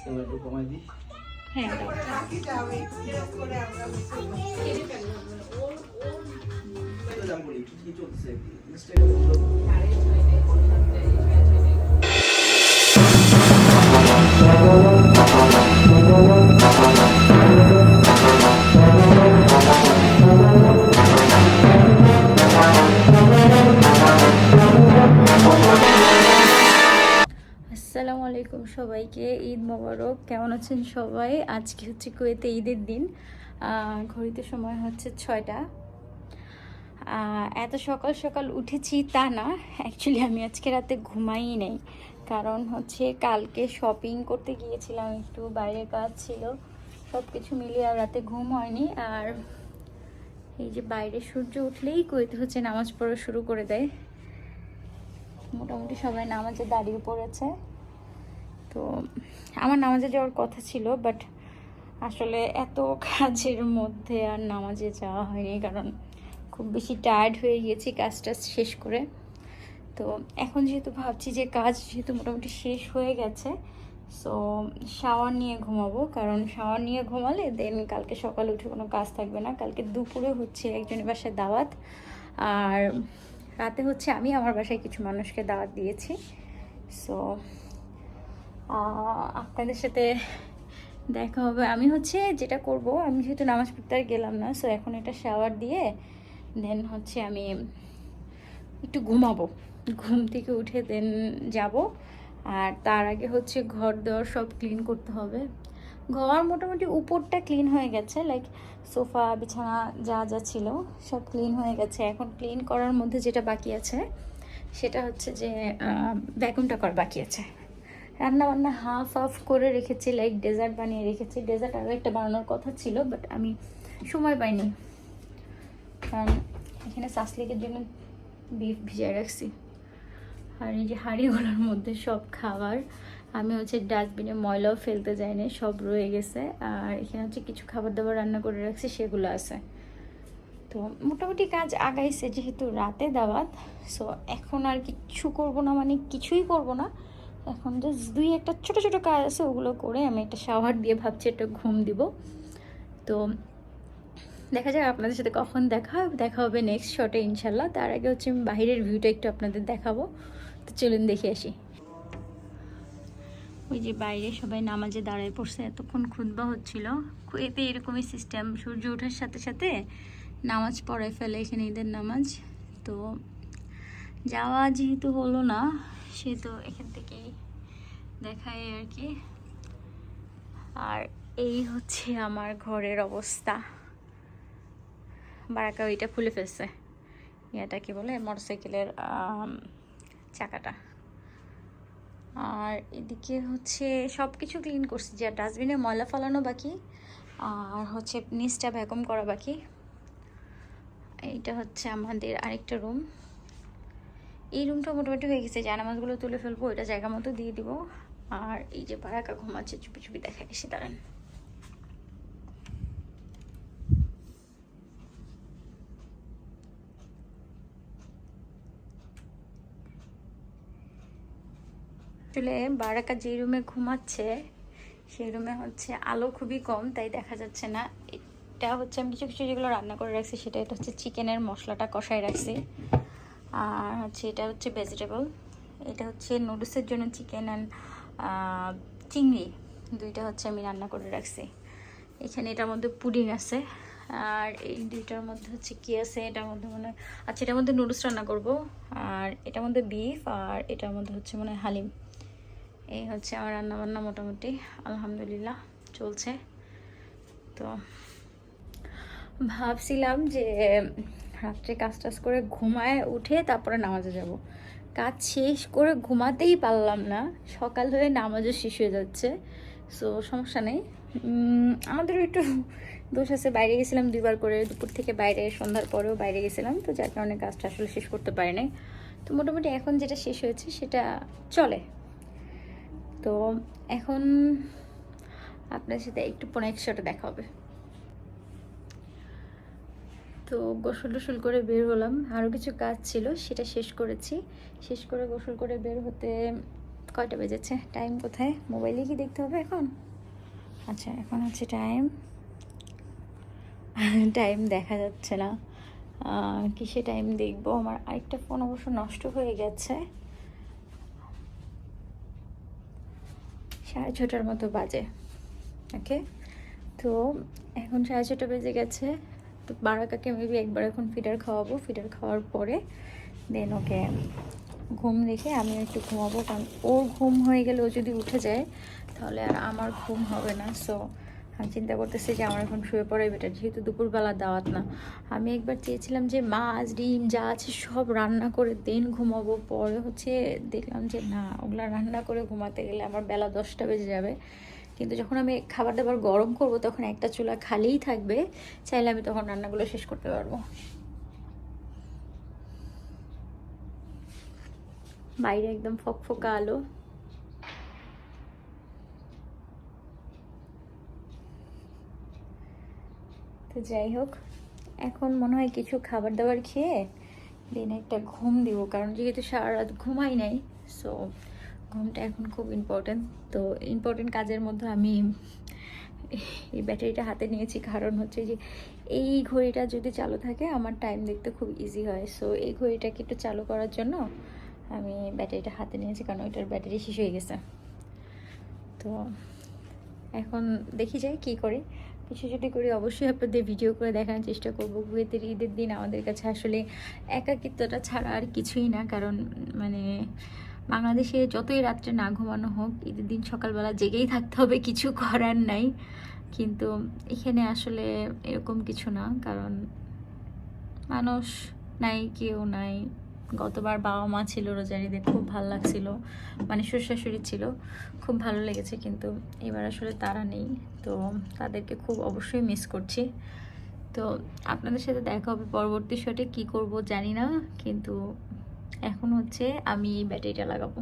এবার একটু কমাই দিস। হ্যাঁ দাম বলি কি কি চলছে ইনস্টাগ্রামে আসসালামু আলাইকুম সবাইকে, ঈদ মোবারক। কেমন আছেন সবাই? আজকে হচ্ছে কুয়েতে ঈদের দিন। ঘড়িতে সময় হচ্ছে 6টা। এত সকাল সকাল উঠেছি তা না, অ্যাকচুয়ালি আমি আজকে রাতে ঘুমাই নেই। কারণ হচ্ছে কালকে শপিং করতে গিয়েছিলাম, একটু বাইরের কাজ ছিল, সব কিছু মিলিয়ে আর রাতে ঘুম হয়নি। আর এই যে বাইরে সূর্য উঠলেই কুয়েতে হচ্ছে নামাজ পড়া শুরু করে দেয়। মোটামুটি সবাই নামাজে দাঁড়িয়ে পড়েছে। তো আমার নামাজে যাওয়ার কথা ছিল, বাট আসলে এত কাজের মধ্যে আর নামাজে যাওয়া হয়নি, কারণ খুব বেশি টায়ার্ড হয়ে গিয়েছি কাজটা শেষ করে। তো এখন যেহেতু ভাবছি যে কাজ যেহেতু মোটামুটি শেষ হয়ে গেছে, সো শাওয়ার নিয়ে ঘুমাবো। কারণ শাওয়ার নিয়ে ঘুমালে দেন কালকে সকালে উঠে কোনো কাজ থাকবে না। কালকে দুপুরে হচ্ছে একজনের বাসায় দাওয়াত, আর রাতে হচ্ছে আমি আমার বাসায় কিছু মানুষকে দাওয়াত দিয়েছি। সো আপনাদের সাথে দেখা হবে। আমি হচ্ছে যেটা করব, আমি যেহেতু নামাজ পড়তে আর গেলাম না, সো এখন এটা শাওয়ার দিয়ে দেন হচ্ছে আমি একটু ঘুমাবো। ঘুম থেকে উঠে দেন যাব। আর তার আগে হচ্ছে ঘর দেওয়ার সব ক্লিন করতে হবে। ঘর মোটামুটি উপরটা ক্লিন হয়ে গেছে, লাইক সোফা বিছানা যা যা ছিল সব ক্লিন হয়ে গেছে। এখন ক্লিন করার মধ্যে যেটা বাকি আছে সেটা হচ্ছে যে ভ্যাকুমটা করা বাকি আছে। রান্না বান্না হাফ করে রেখেছি, লাইক ডেজার্ট বানিয়ে রেখেছি। ডেজার্ট আরও একটা বানানোর কথা ছিল, বাট আমি সময় পাইনি, কারণ এখানে সাসলিকের জন্য বিফ ভিজায় রাখছি। আর এই যে হাঁড়িগুলোর মধ্যে সব খাবার, আমি হচ্ছে ডাস্টবিনে ময়লাও ফেলতে যাইনি, সব রয়ে গেছে। আর এখানে হচ্ছে কিছু খাবার দাবার রান্না করে রাখছি, সেগুলো আছে। তো মোটামুটি কাজ আগাইছে, যেহেতু রাতে দাওয়াত। সো এখন আর কিছু করব না, মানে কিছুই করব না। এখন জাস্ট দুই একটা ছোট ছোট কাজ আছে, ওগুলো করে আমি একটা শাওয়ার দিয়ে ভাবছি একটা ঘুম দিব। তো দেখা যাক আপনাদের সাথে কখন দেখা হবে নেক্সট শটে ইনশাল্লাহ। তার আগে হচ্ছে আমি বাইরের ভিউটা একটু আপনাদের দেখাবো। তো চলুন দেখে আসি। ওই যে বাইরে সবাই নামাজে দাঁড়ায় পড়ছে, এতক্ষণ খুতবা হচ্ছিল। এতে এরকমই সিস্টেম, সূর্য ওঠার সাথে সাথে নামাজ পড়ায় ফেলে এখানে, ঈদের নামাজ। তো যাওয়া যেহেতু হলো না, সেহেতু এখান থেকেই দেখায় আর কি। আর এই হচ্ছে আমার ঘরের অবস্থা। বারাকা ওইটা খুলে ফেলছে, এটা কি বলে মোটরসাইকেলের চাকাটা। আর এদিকে হচ্ছে সব কিছু ক্লিন করছি, যা ডাস্টবিনে ময়লা ফালানো বাকি, আর হচ্ছে নিচটা ভ্যাকুম করা বাকি। এইটা হচ্ছে আমাদের আরেকটা রুম। এই রুমটা মোটামুটি হয়ে গেছে, জানামাজগুলো তুলে ফেলবো, এটা জায়গা মতো দিয়ে দিব। আর এই যে বারাকা ঘুমাচ্ছে, চুপি চুপি দেখা এসে দাঁড়ান। আসলে বারাকা যে রুমে ঘুমাচ্ছে সেই রুমে হচ্ছে আলো খুবই কম, তাই দেখা যাচ্ছে না। এটা হচ্ছে আমি কিছু কিছু যেগুলো রান্না করে রাখছি, সেটা এটা হচ্ছে চিকেনের মশলাটা কষায় রাখছি। আর হচ্ছে এটা হচ্ছে ভেজিটেবল, এটা হচ্ছে নুডলসের জন্য চিকেন অ্যান্ড চিংড়ি, দুইটা হচ্ছে আমি রান্না করে রাখছি। এখানে এটার মধ্যে পুডিং আছে। আর এই দুইটার মধ্যে হচ্ছে কি আছে, এটার মধ্যে মনে হয়, আচ্ছা এটার মধ্যে নুডলস রান্না করব। আর এটার মধ্যে বিফ, আর এটার মধ্যে হচ্ছে মনে হয় হালিম। এই হচ্ছে আমার রান্নাবান্না, মোটামুটি আলহামদুলিল্লাহ চলছে। তো ভাবছিলাম যে রাত্রে কাজ টাজ করে ঘুমায় উঠে তারপরে নামাজে যাব। কাজ শেষ করে ঘুমাতেই পারলাম না, সকাল হয়ে নামাজও শেষ হয়ে যাচ্ছে। সো সমস্যা নেই, আমাদেরও একটু দোষ আছে। বাইরে গেছিলাম দুইবার করে, দুপুর থেকে বাইরে, সন্ধ্যার পরেও বাইরে গেছিলাম, তো যার কারণে কাজটা আসলে শেষ করতে পারি নাই। তো মোটামুটি এখন যেটা শেষ হয়েছে সেটা চলে। তো এখন আপনার সাথে একটু পরে একসাথে দেখা হবে। তো গোসল টোসল করে বের হলাম, আরও কিছু কাজ ছিল সেটা শেষ করেছি। শেষ করে গোসল করে বের হতে কয়টা বেজেছে, টাইম কোথায়, মোবাইলে কি দেখতে হবে এখন? আচ্ছা এখন হচ্ছে টাইম, টাইম দেখা যাচ্ছে না, কিসে টাইম দেখবো? আমার আরেকটা ফোন অবশ্য নষ্ট হয়ে গেছে। 6:30 মতো বাজে। ওকে, তো এখন 6:30 বেজে গেছে। তো বারাকাকে মেবি একবার এখন ফিডার খাওয়াবো, ফিডার খাওয়ার পরে দেন ওকে ঘুম রেখে আমিও একটু ঘুমাবো, কারণ ওর ঘুম হয়ে গেলে ও যদি উঠে যায় তাহলে আর আমার ঘুম হবে না। সো আমি চিন্তা করতেছি যে আমার এখন শুয়ে পড়াই বেটার, যেহেতু দুপুরবেলা দাওয়াত না। আমি একবার চেয়েছিলাম যে মাছ ডিম যা আছে সব রান্না করে দেন ঘুমাবো, পরে হচ্ছে দেখলাম যে না, ওগুলা রান্না করে ঘুমাতে গেলে আমার বেলা 10টা বেজে যাবে। কিন্তু যখন আমি খাবার দাবার গরম করব তখন একটা চুলা খালিই থাকবে, চাইলে আমি তখন রান্নাগুলো শেষ করতে পারবো। বাইরে একদম ফকফকা আলো। তো যাই হোক, এখন মনে হয় কিছু খাবার দাবার খেয়ে দিন একটা ঘুম দিব, কারণ যেহেতু সারা রাত ঘুমাই নাই। সো ঘুমটা এখন খুব ইম্পর্টেন্ট। তো ইম্পর্টেন্ট কাজের মধ্যে আমি এই ব্যাটারিটা হাতে নিয়েছি, কারণ হচ্ছে যে এই ঘড়িটা যদি চালু থাকে আমার টাইম দেখতে খুব ইজি হয়। সো এই ঘড়িটাকে একটু চালু করার জন্য আমি ব্যাটারিটা হাতে নিয়েছি, কারণ ওইটার ব্যাটারি শেষ হয়ে গেছে। তো এখন দেখি যাই কী করি, কিছু যদি করি অবশ্যই আপনাদের ভিডিও করে দেখানোর চেষ্টা করবো। বুয়েতের ঈদের দিন আমাদের কাছে আসলে একাকিত্বটা ছাড়া আর কিছুই না, কারণ মানে বাংলাদেশে যতই রাত্রে না ঘুমানো হোক, ঈদের দিন সকালবেলা জেগেই থাকতে হবে, কিছু করার নাই। কিন্তু এখানে আসলে এরকম কিছু না, কারণ মানুষ নাই, কেউ নাই। গতবার বাবা মা ছিল রোজারিদের, খুব ভালো লাগছিল, মানে শ্বশুর শাশুড়ি ছিল, খুব ভালো লেগেছে। কিন্তু এবার আসলে তারা নেই, তো তাদেরকে খুব অবশ্যই মিস করছি। তো আপনাদের সাথে দেখা হবে পরবর্তী শটে, কি করব জানি না, কিন্তু এখন হচ্ছে আমি এই ব্যাটারিটা লাগাবো।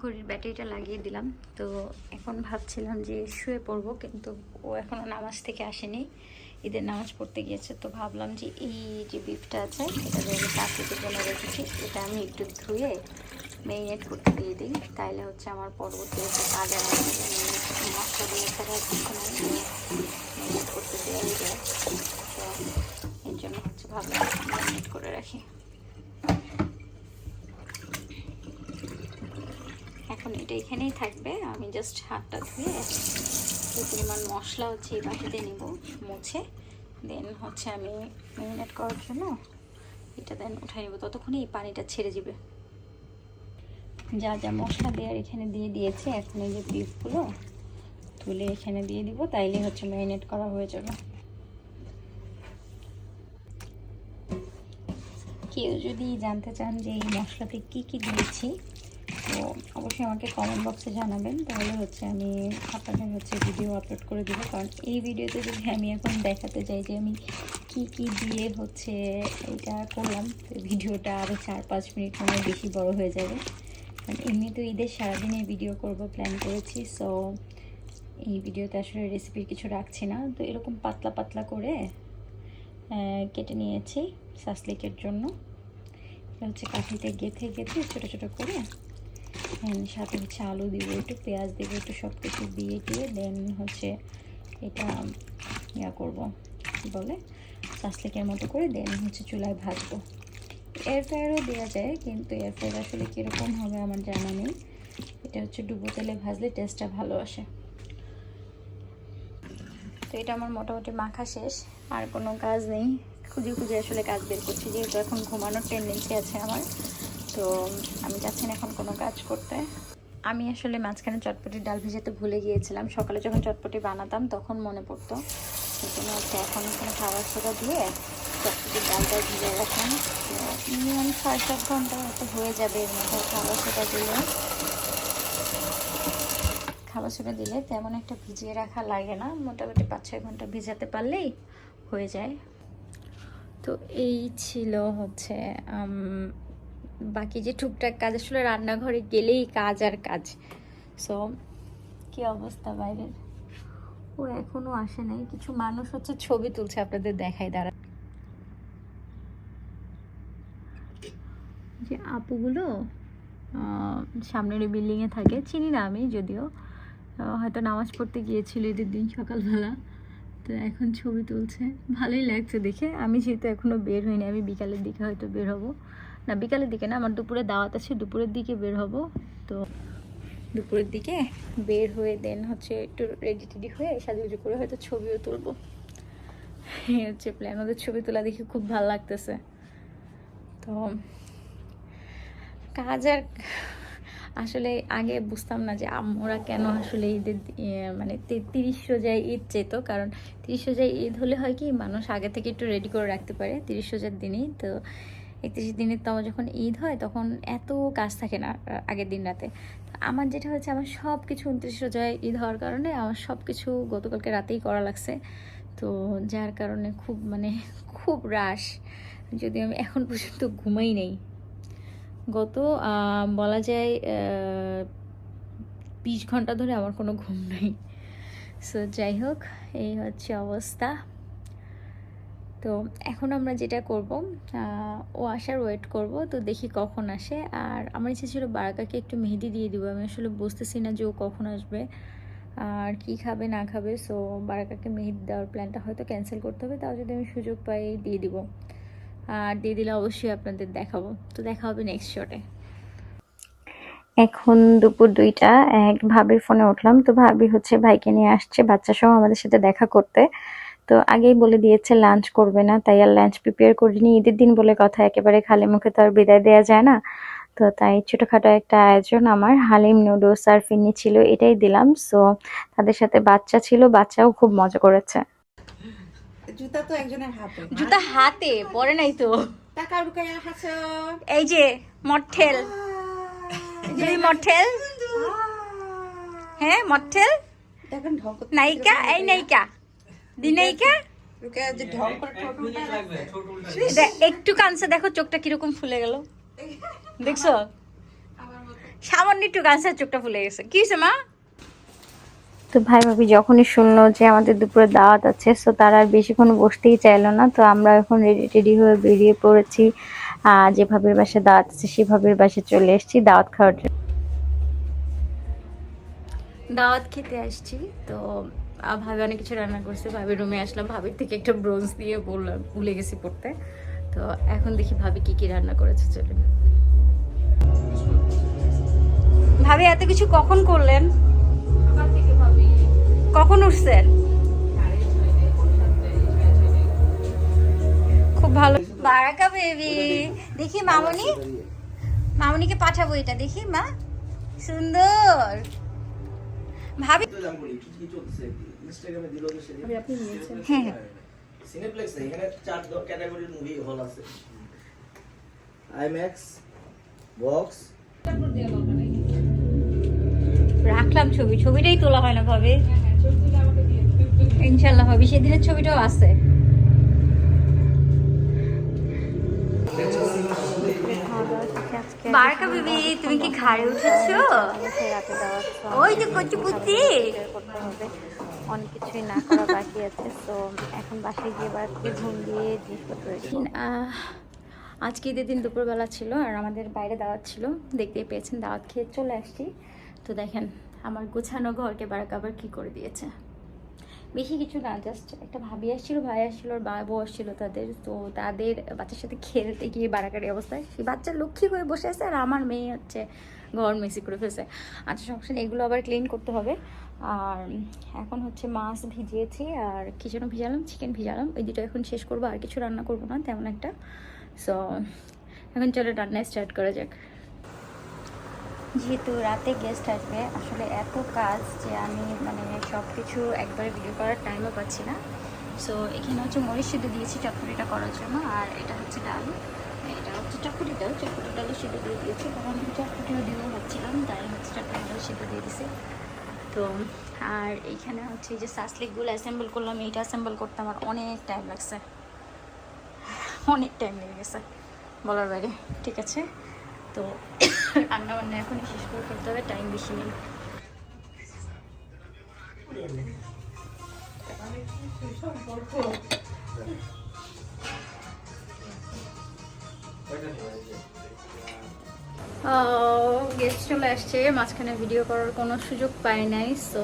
ঘড়ির ব্যাটারিটা লাগিয়ে দিলাম। তো এখন ভাবছিলাম যে শুয়ে পড়বো, কিন্তু ও এখনও নামাজ থেকে আসেনি, ঈদের নামাজ পড়তে গিয়েছে। তো ভাবলাম যে এই যে বিফটা আছে এটা যে আমি কাঁচিতে বলে রেখেছি, এটা আমি একটু ধুয়ে ম্যারিনেট করতে দিয়ে দিই, তাইলে হচ্ছে আমার পরবর্তী হচ্ছে কাজে মশলা দিয়ে ছাড়া কিছু ম্যারিনেট করতে দেওয়াই যায়। তো এর জন্য হচ্ছে ভাবলাম ম্যারিনেট করে রাখি। এখন এটা এখানেই থাকবে, আমি জাস্ট হাতটা ধুয়ে যে পরিমাণ মশলা হচ্ছে এই বাটিতে নেব মুছে, দেন হচ্ছে আমি ম্যারিনেট করার জন্য এটা দেন উঠাই নেব, ততক্ষণে এই পানিটা ছেড়ে যাবে। যা যা মশলা দেওয়ার এখানে দিয়ে দিয়েছে, এখন এই যে বিফগুলো তুলে এখানে দিয়ে দিব, তাইলে হচ্ছে ম্যারিনেট করা হয়ে যাবে। কেউ যদি জানতে চান যে এই মশলাতে কী কী দিয়েছি, তো অবশ্যই আমাকে কমেন্ট বক্সে জানাবেন, তাহলে হচ্ছে আমি আপনাদের হচ্ছে ভিডিও আপলোড করে দেবো। কারণ এই ভিডিওতে যদি আমি এখন দেখাতে চাই যে আমি কি কি দিয়ে হচ্ছে এটা করলাম, তো ভিডিওটা আরও 4-5 মিনিট মনে বেশি বড় হয়ে যাবে। কারণ এমনি তো ঈদের সারাদিনে ভিডিও করব প্ল্যান করেছি, সো এই ভিডিওতে আসলে রেসিপির কিছু রাখছি না। তো এরকম পাতলা পাতলা করে কেটে নিয়েছি সাসলিকের জন্য। এটা হচ্ছে কাঠিতে গেঁথে গেঁথে ছোটো ছোটো করে, সাথে হচ্ছে আলু দিব, একটু পেঁয়াজ দেবো, একটু সব কিছু দিয়ে দেন হচ্ছে এটা ইয়া করবো, কী বলে, সাসলিকের মতো করে দেন হচ্ছে চুলায় ভাজবো। এয়ার ফ্রায়ারও দেওয়া যায়, কিন্তু এয়ার ফ্রায়ার আসলে কীরকম হবে আমার জানা নেই। এটা হচ্ছে ডুবো তেলে ভাজলে টেস্টটা ভালো আসে। তো এটা আমার মোটামুটি মাখা শেষ, আর কোনো কাজ নেই, খুঁজে খুঁজে আসলে কাজ বের করছি, যেহেতু এখন ঘুমানোর টেন্ডেন্সি আছে আমার। তো আমি যাচ্ছি না এখন কোনো কাজ করতে। আমি আসলে মাঝখানে চটপটির ডাল ভিজাতে ভুলে গিয়েছিলাম, সকালে যখন চটপটি বানাতাম তখন মনে পড়তো, সেজন্য হচ্ছে এখন এখানে খাবার সোডা দিয়ে চটপটির ডালটা ভিজে রাখলাম। তো মিনিমাম 6-7 ঘন্টা হয়তো হয়ে যাবে এর মধ্যে। খাবার সোডা দিলে তেমন একটা ভিজিয়ে রাখা লাগে না, মোটামুটি 5-6 ঘন্টা ভিজাতে পারলেই হয়ে যায়। তো এই ছিল হচ্ছে বাকি যে টুকটাক কাজ, আসলে রান্নাঘরে গেলেই কাজ আর কাজ। সো কি অবস্থা বাইরের, ও এখনো আসে নাই। কিছু মানুষ হচ্ছে ছবি তুলছে, আপনাদের দেখাই দাঁড়া, যে আপুগুলো সামনের বিল্ডিংয়ে থাকে, চিনি না আমি যদিও, হয়তো নামাজ পড়তে গিয়েছিল ঈদের দিন সকালবেলা, তো এখন ছবি তুলছে। ভালোই লাগছে দেখে। আমি যেহেতু এখনও বের হইনি, আমি বিকালের দিকে হয়তো বের হব, না বিকালের দিকে না, আমার দুপুরে দাওয়াত আছে, দুপুরের দিকে বের হব। তো দুপুরের দিকে বের হয়ে দেন হচ্ছে একটু রেডি টেডি হয়ে সাজুগুজু করে হয়তো ছবিও তুলবো, এই হচ্ছে প্ল্যান। ওদের ছবি তোলা দেখে খুব ভালো লাগতেছে। তো কাজ আর আসলে আগে বুঝতাম না যে আমরা কেন আসলে ঈদের মানে 30 রোজায় ঈদ যেত, কারণ 30 রোজায় ঈদ হলে হয় কি মানুষ আগে থেকে একটু রেডি করে রাখতে পারে 30 রোজার দিনই। তো 31 দিনের তো যখন ঈদ হয় তখন এত কাজ থাকে না আগের দিন রাতে। আমার যেটা হচ্ছে, আমার সব কিছু 29 রোজায় ঈদ হওয়ার কারণে আমার সব কিছু গতকালকে রাতেই করা লাগছে। তো যার কারণে খুব রাশ, যদি আমি এখন পর্যন্ত ঘুমাই নেই। গত বলা যায় 20 ঘন্টা ধরে আমার কোনো ঘুম নেই। সো যাই হোক, এই হচ্ছে অবস্থা। তো এখন আমরা যেটা করব, ও আসার ওয়েট করব। তো দেখি কখন আসে। আর আমার ইচ্ছে ছিল বারাকাকে একটু মেহেদি দিয়ে দিব, আমি আসলে বুঝতেছি না যে ও কখন আসবে আর কি খাবে না খাবে। সো বারাকাকে মেহেদি দেওয়ার প্ল্যানটা হয়তো ক্যান্সেল করতে হবে, তাও যদি আমি সুযোগ পাই দিয়ে দিব। আর দিয়ে দিলে অবশ্যই আপনাদের দেখাবো। তো দেখা হবে নেক্সট শটে। এখন দুপুর 2টা, এক ভাবির ফোনে উঠলাম। তো ভাবি হচ্ছে ভাইকে নিয়ে আসছে বাচ্চা সহ আমাদের সাথে দেখা করতে। তো আগেই বলে দিয়েছে লাঞ্চ করবে না, তাই আর লাঞ্চ প্রিপেয়ার করিনি। ঈদের দিন বলে কথা, একেবারে খালি মুখে তো আর বিদায় দেওয়া যায় না। তো তাই ছোটখাটো একটা আয়োজন, আমার হালিম, নুডলস আর ফিরনি ছিল, এটাই দিলাম। সো তাদের সাথে বাচ্চা ছিল, বাচ্চাও খুব মজা করেছে। জুতা তো একজনের হাতে, জুতা হাতে পরে নাই তো, টাকা লুকাইয়া খাচ্ছ। এই যে মঠেল, মঠেল, হ্যাঁ মঠেল দেখেন ঢং করতে নায়িকা, এই নায়িকা দিনায়িকা লুকাইয়া যে ঢং করে একটু কানসে দেখো, চোখটা কিরকম ফুলে গেল দেখছো, সামান্য একটু কানসে চোখটা ফুলে গেছে। কি হয়েছে মা? তো ভাই ভাবি যখনই শুনলো যে আমাদের দুপুরে দাওয়াত আছে, সো তারা আর বেশিক্ষণ বসতেই চাইলো না। তো আমরা এখন রেডি টেডি হয়ে বেরিয়ে পড়েছি। যে ভাবির বাসায় দাওয়াত আছে সে ভাবির বাসায় চলে এসেছি দাওয়াত খাওয়ার জন্য। দাওয়াত খেতে আসছি। তো ভাবি অনেক কিছু রান্না করছে, ভাবির রুমে আসলাম, ভাবির থেকে একটা ব্রোঞ্জ দিয়ে বললাম, ভুলে গেছি পড়তে। তো এখন দেখি ভাবি কি কি রান্না করেছে, চলুন। ভাবি এত কিছু কখন করলেন? কখন উঠছেন? খুব ভালো। বারাকা বেবি, দেখি মামনিকে পাঠাবো, এটা দেখি মা, সুন্দর। ভাবি তো দাম বলি কি চলছে ইনস্টাগ্রামে দিল তো সেদিন আপনি নিয়েছেন। হ্যাঁ সিনেপ্লেক্স এখানে 4 ক্যাটাগরির মুভি হল আছে, আইম্যাক্স, বক্স। রাখলাম ছবিটাই তোলা হয় না ভাবে, ইনশাল্লাহ হবে, সেদিনের ছবিটাও আছে। বারাকা বেবি, তুমি কি ঘাড়ে উঠেছো? ওই যে কচি পুচি, অনেক কিছুই না করা বাকি আছে। তো এখন বাসায় গিয়ে বাড়িতে ঘুম দিয়ে জিনিসপত্র। আজকে ঈদের দিন দুপুরবেলা ছিল আর আমাদের বাইরে দাওয়াত ছিল, দেখতেই পেয়েছেন, দাওয়াত খেয়ে চলে আসছি। তো দেখেন আমার গোছানো ঘরকে বারাকা আবার কি করে দিয়েছে। বেশি কিছু না, জাস্ট একটা ভাবি আসছিল, ভাই আসছিল, ওর বাবু আসছিল তাদের। তো তাদের বাচ্চার সাথে খেলতে গিয়ে বারাকারি অবস্থায়, সেই বাচ্চা লক্ষ্মী হয়ে বসে আছে আর আমার মেয়ে হচ্ছে ঘর মেসি করে ফেলছে। আচ্ছা সমস্যা নেই, এগুলো আবার ক্লিন করতে হবে। আর এখন হচ্ছে মাছ ভিজিয়েছি আর কি যেন ভিজালাম, চিকেন ভিজালাম, ওই দুটো এখন শেষ করবো, আর কিছু রান্না করবো না তেমন একটা। সো এখন চলো রান্না স্টার্ট করা যাক। যেহেতু রাতে গেস্ট আসবে, আসলে এত কাজ যে আমি সব কিছু একবারে ভিডিও করার টাইমও পাচ্ছি না। সো এখানে হচ্ছে মরিচ সিদ্ধ দিয়েছি চটপটিটা করার জন্য, আর এটা হচ্ছে ডাল, এটা হচ্ছে চটপটি ডালও সিদ্ধ দিয়ে দিয়েছি, কারণ আমি চটপটিও দিয়েও ভাবছিলাম, তাই হচ্ছে চটপটি ডাল সিদ্ধ দিয়ে দিয়েছি। তো আর এইখানে হচ্ছে যে সাসলিকগুলো অ্যাসেম্বল করলাম, এইটা অ্যাসেম্বল করতে আমার অনেক টাইম লাগছে, অনেক টাইম লেগে গেছে বলার বাইরে। ঠিক আছে, তো রান্না বান্না এখনই শেষ করে ফেলতে হবে, টাইম বেশি নেই। গেস্ট চলে আসছে, মাঝখানে ভিডিও করার কোনো সুযোগ পাই নাই। সো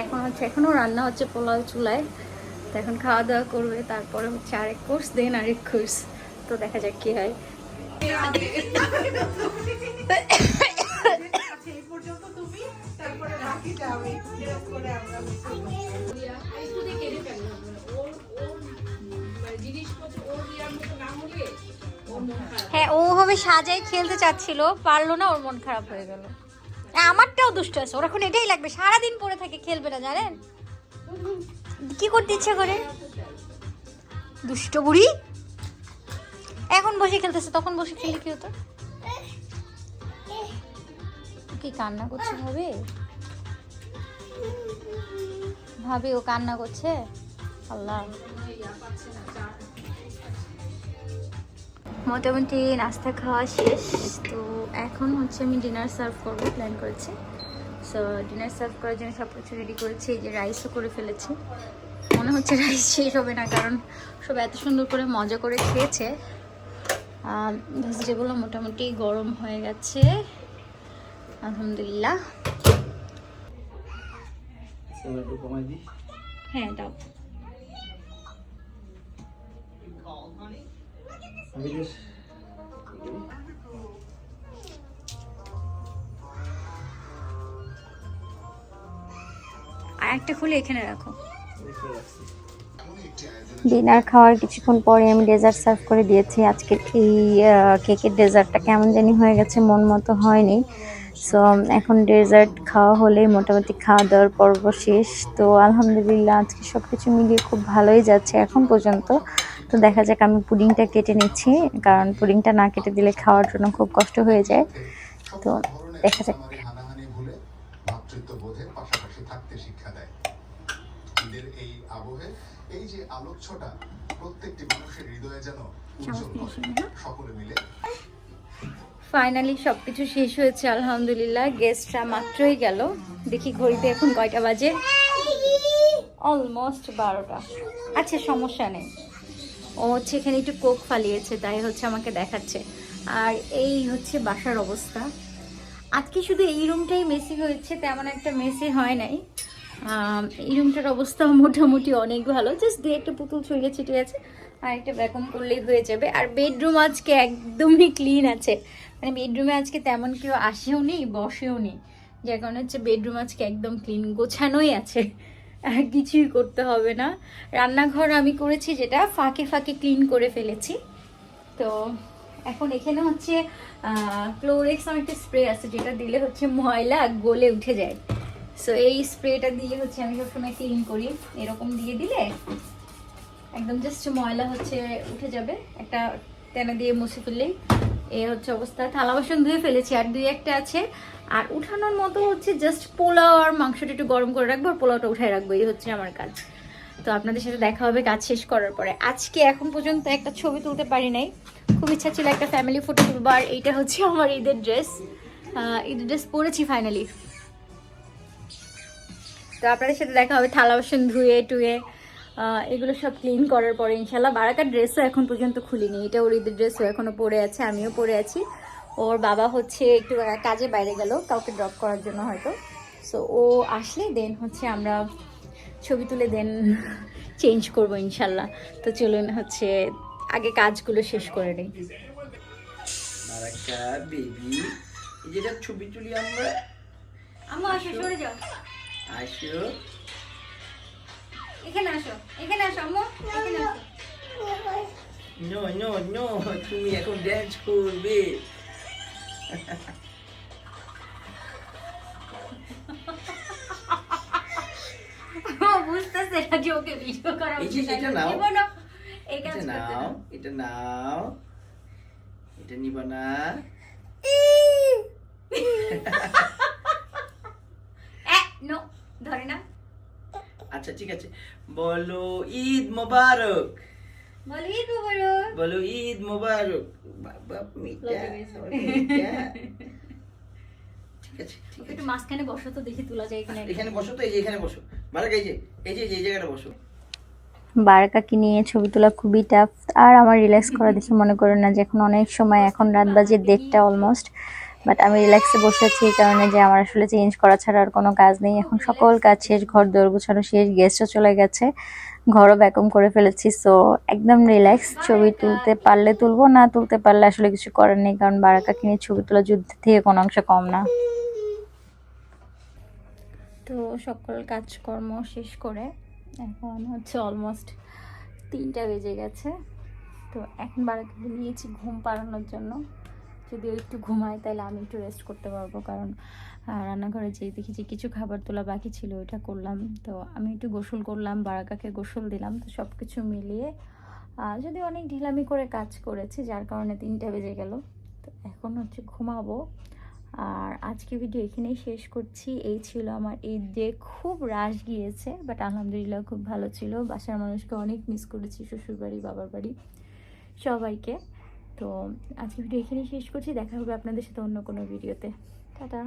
এখন হচ্ছে, এখনও রান্না হচ্ছে পোলাও চুলায়। তো এখন খাওয়া দাওয়া করবে, তারপরে হচ্ছে আরেক কোর্স, দেন আরেক কোর্স। তো দেখা যাক কি হয়। হ্যাঁ, ও হবে সাজাই খেলতে চাচ্ছিল, পারলো না, ওর মন খারাপ হয়ে গেল। আমারটাও দুষ্ট আছে, ওর এখন এটাই লাগবে, সারাদিন পরে থাকে, খেলবে না জানেন কি করতে ইচ্ছা করে। দুষ্ট বুড়ি এখন বসে খেলতেছে, তখন বসে খেলে কি হতো? কি কান্না করছে ভাবে? ভাবে ও কান্না করছে? আল্লাহ। মোটামুটি নাস্তা খাওয়া শেষ, তো এখন হচ্ছে আমি ডিনার সার্ভ করবো প্ল্যান করেছি। সো ডিনার সার্ভ করার জন্য সব কিছু রেডি করেছি। এই যে রাইসও করে ফেলেছি, মনে হচ্ছে রাইস শেষ হবে না, কারণ সব এত সুন্দর করে মজা করে খেয়েছে। ভেজিটেবলও মোটামুটি গরম হয়ে গেছে, আলহামদুলিল্লাহ। হ্যাঁ দাও। আর একটা খুলে এখানে রাখো। ডিনার খাওয়ার কিছুক্ষণ পরে আমি ডেজার্ট সার্ভ করে দিয়েছি। আজকের এই কেকের ডেজার্টটা কেমন জানি হয়ে গেছে, মন মতো হয়নি। সো এখন ডেজার্ট খাওয়া হলে মোটামুটি খাওয়া দাওয়ার পর্ব শেষ। তো আলহামদুলিল্লাহ আজকে সব কিছু মিলিয়ে খুব ভালোই যাচ্ছে এখন পর্যন্ত। তো দেখা যাক, আমি পুডিংটা কেটে নিচ্ছি, কারণ পুডিংটা না কেটে দিলে খাওয়ার জন্য খুব কষ্ট হয়ে যায়। তো দেখা যাক। এই যে আলোকছটা প্রত্যেকটি মানুষের হৃদয়ে যেন সকলে মিলে। ফাইনালি সবকিছু শেষ হয়েছে আলহামদুলিল্লাহ। গেস্টরা মাত্রই গেল। দেখি ঘড়িতে এখন কয়টা বাজে, অলমোস্ট 12টা। আচ্ছা সমস্যা নেই, ও হচ্ছে এখানে একটু কোক ফালিয়েছে, তাই হচ্ছে আমাকে দেখাচ্ছে। আর এই হচ্ছে বাসার অবস্থা। আজকে শুধু এই রুমটাই মেসি হয়েছে, তেমন একটা মেসি হয় নাই। এই রুমটার অবস্থা মোটামুটি অনেক ভালো, জাস্ট দিয়ে একটা পুতুল ছড়িয়ে ছিটিয়ে আছে, আর একটা ভ্যাকুম করলেই হয়ে যাবে। আর বেডরুম আজকে একদমই ক্লিন আছে, মানে বেডরুমে আজকে তেমন কেউ আসেও নি বসেও নি, যার কারণে হচ্ছে বেডরুম আজকে একদম ক্লিন গোছানোই আছে, আর কিছুই করতে হবে না। রান্নাঘর আমি করেছি যেটা ফাঁকে ফাঁকে ক্লিন করে ফেলেছি। তো এখন এখানে হচ্ছে ক্লোরেক্স একটা স্প্রে আছে, যেটা দিলে হচ্ছে ময়লা গলে উঠে যায়। সো এই স্প্রেটা দিয়ে হচ্ছে আমি সবসময় ক্লিন করি, এরকম দিয়ে দিলে একদম জাস্ট ময়লা হচ্ছে উঠে যাবে, একটা টেনে দিয়ে মুছে ফেললেই। এই হচ্ছে অবস্থা। থালা বাসন ধুয়ে ফেলেছি, আর দুই একটা আছে। আর উঠানোর মতো হচ্ছে জাস্ট পোলাও আর মাংসটা একটু গরম করে রাখবো, আর পোলাওটা উঠায় রাখবো, এই হচ্ছে আমার কাজ। তো আপনাদের সাথে দেখা হবে কাজ শেষ করার পরে। আজকে এখন পর্যন্ত একটা ছবি তুলতে পারি নাই, খুব ইচ্ছা ছিল একটা ফ্যামিলি ফটো তুলবো। আর এইটা হচ্ছে আমার ঈদের ড্রেস, ঈদের ড্রেস পরেছি ফাইনালি। তো আপনাদের সাথে দেখা হবে থালা বাসন ধুয়ে টুয়ে এগুলো সব ক্লিন করার পরে ইনশাল্লাহ। বারাকার ড্রেসও এখন পর্যন্ত খুলিনি, এটা ওর ঈদের ড্রেসও এখনও পরে আছে, আমিও পরে আছি। ওর বাবা হচ্ছে একটু কাজে বাইরে গেল, কাউকে ড্রপ করার জন্য হয়তো। সো ও আসলে দেন হচ্ছে আমরা ছবি তুলে দেন চেঞ্জ করবো ইনশাল্লাহ। তো চলুন হচ্ছে আগে কাজগুলো শেষ করে নিই। বারাকা বেবি, এই যেটা ছবি তুলি আমরা। আম্মু আসো, সরে যাও, আসো এখানে আসো, এখানে আসো আম্মু, এখানে আসো। নো নো নো, তুমি এখন ড্যান্স করবে। বুঝতেছে না যে ওকে ভিডিও করা এই যে এটা নাও, এই কাজ এটা নাও, এটা নাও, এটা নিবা না। নো ধরে না। আচ্ছা ঠিক আছে, বলো ঈদ মোবারক, বলো ঈদ মোবারক, বলো ঈদ মোবারক। বাবা মিঠা, ঠিক আছে ঠিক আছে। একটু মাঝখানে বসো তো, দেখি তোলা যায় কিনা। এখানে বসো তো, এই যে এখানে বসো। বারাকা এই যে এই যে এই জায়গাটা বসো। বারাকাকে নিয়ে ছবি তোলা খুবই টাফ। আর আমার রিল্যাক্স করা দেখে মনে করেন না যে এখন অনেক সময়, এখন রাত বাজে 1:30 অলমোস্ট, বাট আমি রিল্যাক্সে বসে আছি এই কারণে যে আমার আসলে চেঞ্জ করা ছাড়া আর কোনো কাজ নেই। এখন সকল কাজ শেষ, ঘর দোর গোছানো শেষ, গেস্টও চলে গেছে, ঘরও ভ্যাকুম করে ফেলেছি। সো একদম রিল্যাক্স। ছবি তুলতে পারলে তুলবো, না তুলতে পারলে আসলে কিছু করার নেই, কারণ বারাকাকে নিয়ে ছবি তোলা যুদ্ধের থেকে কোনো অংশ কম না। তো সকল কাজকর্ম শেষ করে এখন হচ্ছে অলমোস্ট 3টা বেজে গেছে। তো এখন বারাকাকে নিয়েছি ঘুম পাড়ানোর জন্য। যদি ও একটু ঘুমায় তাহলে আমি একটু রেস্ট করতে পারবো, কারণ রান্নাঘরে যেই দেখি যে কিছু খাবার তোলা বাকি ছিল ওইটা করলাম। তো আমি একটু গোসল করলাম, বারাকাকে গোসল দিলাম। তো সব কিছু মিলিয়ে যদি অনেক ঢিলামি করে কাজ করেছি, যার কারণে 3টা বেজে গেল। তো এখন হচ্ছে ঘুমাবো। আর আজকে ভিডিও এখানেই শেষ করছি। এই ছিল আমার ঈদ ডে। খুব রাশ গিয়েছে, বাট আলহামদুলিল্লাহ খুব ভালো ছিল। বাসার মানুষকে অনেক মিস করেছি, শ্বশুরবাড়ি, বাবার বাড়ি, সবাইকে। তো আজকে ভিডিও এখানেই শেষ করছি। দেখা হবে আপনাদের সাথে অন্য কোনো ভিডিওতে। টাটা।